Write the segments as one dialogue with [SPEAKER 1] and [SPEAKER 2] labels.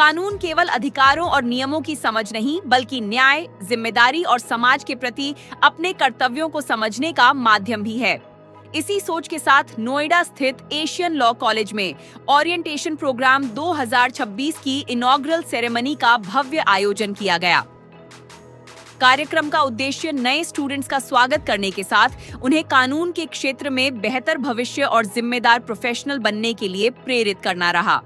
[SPEAKER 1] कानून केवल अधिकारों और नियमों की समझ नहीं, बल्कि न्याय, जिम्मेदारी और समाज के प्रति अपने कर्तव्यों को समझने का माध्यम भी है। इसी सोच के साथ नोएडा स्थित एशियन लॉ कॉलेज में ओरिएंटेशन प्रोग्राम 2026 की इनॉग्रल सेरेमनी का भव्य आयोजन किया गया। कार्यक्रम का उद्देश्य नए स्टूडेंट्स का स्वागत करने के साथ उन्हें कानून के क्षेत्र में बेहतर भविष्य और जिम्मेदार प्रोफेशनल बनने के लिए प्रेरित करना रहा।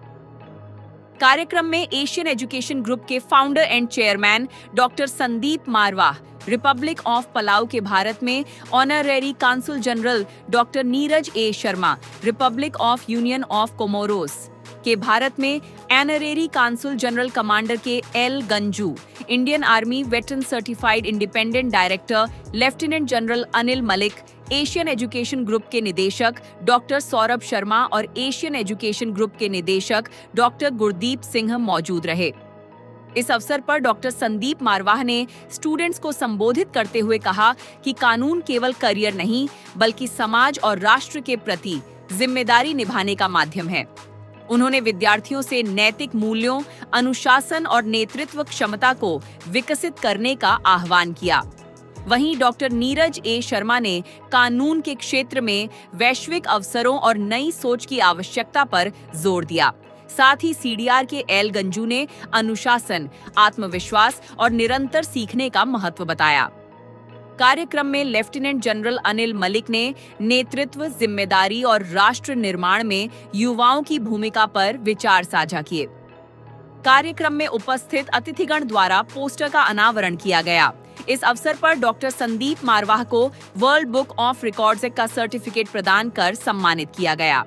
[SPEAKER 1] कार्यक्रम में एशियन एजुकेशन ग्रुप के founder and chairman doctor Sandeep Marwah, republic of Palau के भारत में honorary consul general doctor Neeraj A Sharma, republic of union of Comoros के भारत में honorary consul general commander K L Ganju, Indian army veteran certified independent director lieutenant general Anil Malik, Asian education group के निदेशक doctor Saurabh Sharma और Asian education group के निदेशक doctor Gurdeep Singh मौजूद रहे। इस अवसर पर डॉक्टर संदीप मारवाह ने स्टूडेंट्स को संबोधित करते हुए कहा कि कानून केवल करियर नहीं, बल्कि समाज और राष्ट्र के प्रति जिम्मेदारी निभाने का माध्यम है। उन्होंने विद्यार्थियों से नैतिक मूल्यों, अनुशासन और नेतृत्व क्षमता को विकसित करने का आह्वान किया। वहीं डॉक्टर नीरज ए शर्मा ने कानून के क्षेत्र में वैश्विक अवसरों और नई सोच की आवश्यकता पर जोर दिया। साथ ही सीडीआर के एल गंजू ने अनुशासन, आत्मविश्वास और निरंतर सीखने का महत्व बताया। कार्यक्रम में लेफ्टिनेंट जनरल अनिल मलिक ने नेतृत्व, जिम्मेदारी और राष्ट्र निर्माण में युवाओं की भूमिका पर विचार साझा किए। कार्यक्रम में उपस्थित अतिथिगण द्वारा पोस्टर का अनावरण किया गया। इस अवसर पर डॉक्टर संदीप मारवाह को वर्ल्ड बुक ऑफ रिकॉर्ड्स का सर्टिफिकेट प्रदान कर सम्मानित किया गया।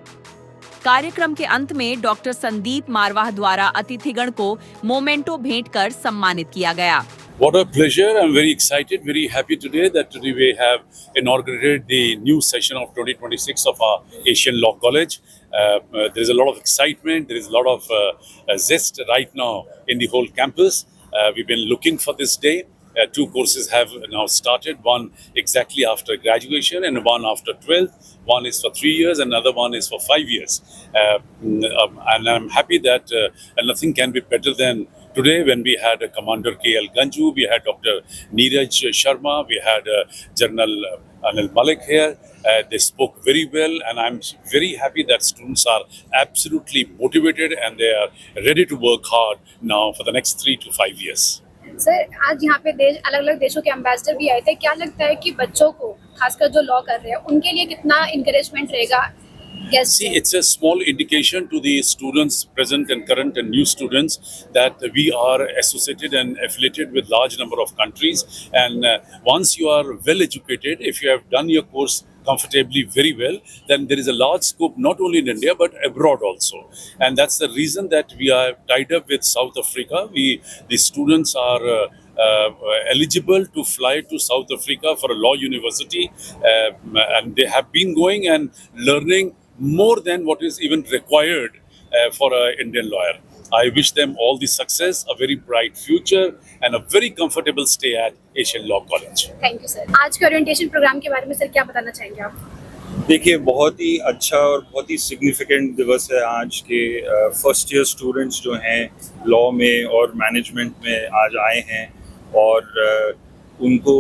[SPEAKER 1] कार्यक्रम के अंत में डॉक्टर संदीप मारवाह द्वारा अतिथिगण को मोमेंटो भेंट कर सम्मानित किया गया।
[SPEAKER 2] What a pleasure. I'm very excited, very happy that today we have inaugurated the new session of 2026 of our Asian Law College. There is a lot of excitement, there is a lot of zest right now in the whole campus. We've been looking for this day. Two courses have now started, one exactly after graduation and one after 12th. One is for 3 years, another one is for 5 years. And I'm happy that nothing can be better than today when we had Commander K.L. Ganju, we had Dr. Neeraj Sharma, we had General Anil Malik here. They spoke very well, and I'm very happy that students are absolutely motivated and they are ready to work hard now for the next 3 to 5 years.
[SPEAKER 3] Sir, आज यहाँ पे अलग अलग देशों के ambassador भी आए थे। क्या लगता है कि बच्चों को, खासकर जो लॉ कर रहे हैं, उनके लिए कितना इंकरेजमेंट रहेगा?
[SPEAKER 2] See, it's a small indication to the students present and current and new students that we are associated and affiliated with large number of countries. And once you are well educated, if you have done your course comfortably very well, then there is a large scope not only in India but abroad also. And that's the reason that we are tied up with South Africa. The students are eligible to fly to South Africa for a law university, and they have been going and learning more than what is even required for an Indian lawyer. I wish them all the success, a very bright future and a very comfortable stay at Asian Law College.
[SPEAKER 3] Thank you sir. आज के orientation programme के बारे में sir क्या बताना चाहेंगे आप?
[SPEAKER 4] देखिए, बहुत ही अच्छा और बहुत ही सिग्निफिकेंट दिवस है आज के। फर्स्ट ईयर स्टूडेंट्स जो हैं लॉ में और मैनेजमेंट में आज आए हैं और उनको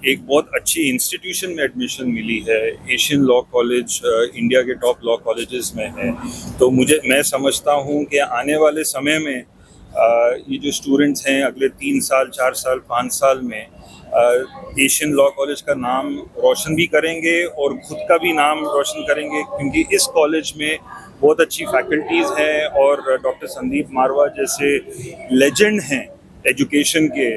[SPEAKER 4] एक बहुत अच्छी इंस्टीट्यूशन में एडमिशन मिली है। एशियन लॉ कॉलेज इंडिया के टॉप लॉ कॉलेजेस में है। तो मैं समझता हूँ कि आने वाले समय में ये जो स्टूडेंट्स हैं अगले 3 साल, 4 साल, 5 साल में एशियन लॉ कॉलेज का नाम रोशन भी करेंगे और खुद का भी नाम रोशन करेंगे, क्योंकि इस कॉलेज में बहुत अच्छी फैकल्टीज़ हैं और डॉक्टर संदीप मारवाह जैसे लेजेंड हैं एजुकेशन के,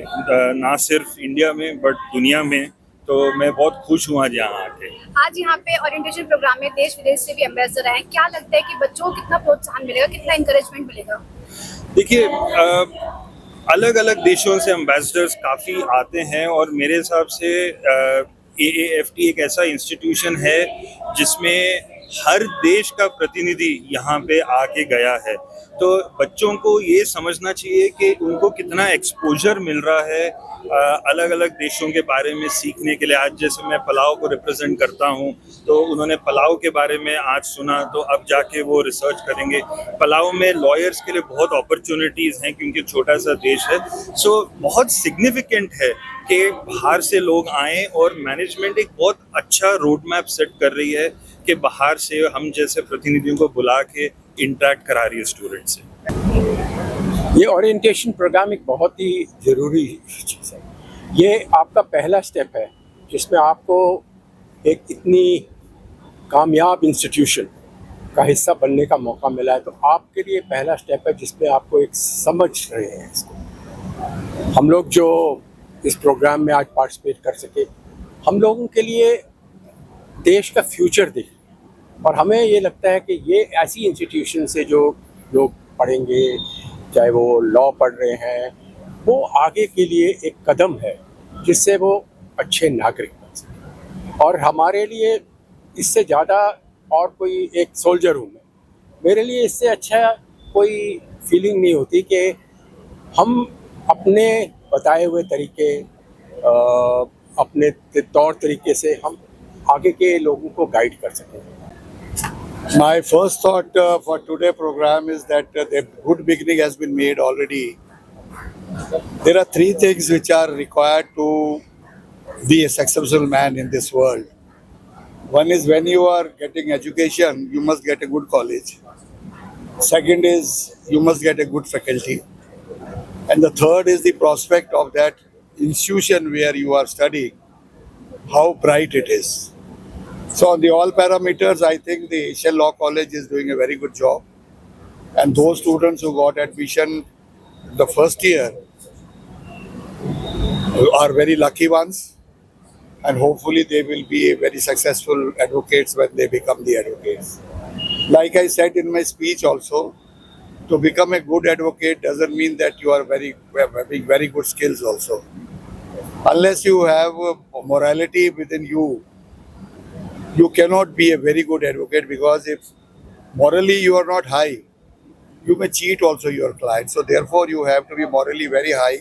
[SPEAKER 4] ना सिर्फ इंडिया में बट दुनिया में। तो मैं बहुत खुश हुआ यहाँ आके।
[SPEAKER 3] आज यहाँ पे ओरिएंटेशन प्रोग्राम में देश विदेश से भी एम्बेसडर आए। क्या लगता है कि बच्चों को कितना प्रोत्साहन मिलेगा, कितना इंकरेजमेंट मिलेगा?
[SPEAKER 4] देखिए, अलग अलग देशों से एम्बेसडर्स काफ़ी आते हैं और मेरे हिसाब से AAFT एक ऐसा इंस्टीट्यूशन है जिसमें हर देश का प्रतिनिधि यहाँ पे आके गया है। तो बच्चों को ये समझना चाहिए कि उनको कितना एक्सपोजर मिल रहा है अलग अलग देशों के बारे में सीखने के लिए। आज जैसे मैं पलाव को रिप्रेजेंट करता हूँ, तो उन्होंने पलाव के बारे में आज सुना, तो अब जाके वो रिसर्च करेंगे। पलाव में लॉयर्स के लिए बहुत अपॉर्चुनिटीज़ हैं क्योंकि छोटा सा देश है। सो बहुत सिग्निफिकेंट है कि बाहर से लोग आएँ, और मैनेजमेंट एक बहुत अच्छा रोड मैप सेट कर रही है कि बाहर से हम जैसे प्रतिनिधियों को बुला के इंटरेक्ट करा रही है स्टूडेंट से।
[SPEAKER 5] ये ओरिएंटेशन प्रोग्राम एक बहुत ही ज़रूरी चीज़ है। ये आपका पहला स्टेप है जिसमें आपको एक इतनी कामयाब इंस्टीट्यूशन का हिस्सा बनने का मौका मिला है। तो आपके लिए पहला स्टेप है जिसमें आपको एक समझ रहे हैं इसको। हम लोग जो इस प्रोग्राम में आज पार्टिसिपेट कर सके, हम लोगों के लिए देश का फ्यूचर दिख, और हमें ये लगता है कि ये ऐसी इंस्टीट्यूशन से जो लोग पढ़ेंगे, चाहे वो लॉ पढ़ रहे हैं, वो आगे के लिए एक कदम है जिससे वो अच्छे नागरिक बन सकें। और हमारे लिए इससे ज़्यादा और कोई एक सोल्जर हूँ मैं, मेरे लिए इससे अच्छा कोई फीलिंग नहीं होती कि हम अपने बताए हुए तरीके, अपने तौर तरीके से हम आगे के लोगों को गाइड कर सकें।
[SPEAKER 6] My first thought for today's program is that the good beginning has been made already. There are three things which are required to be a successful man in this world. One is when you are getting education, you must get a good college. Second is you must get a good faculty. And the third is the prospect of that institution where you are studying, how bright it is. So on the all parameters, I think the Asian Law College is doing a very good job. And those students who got admission the first year are very lucky ones. And hopefully they will be very successful advocates when they become the advocates. Like I said in my speech also, to become a good advocate doesn't mean that you are having very good skills also. Unless you have morality within you, you cannot be a very good advocate, because if morally you are not high, you may cheat also your client. So therefore you have to be morally very high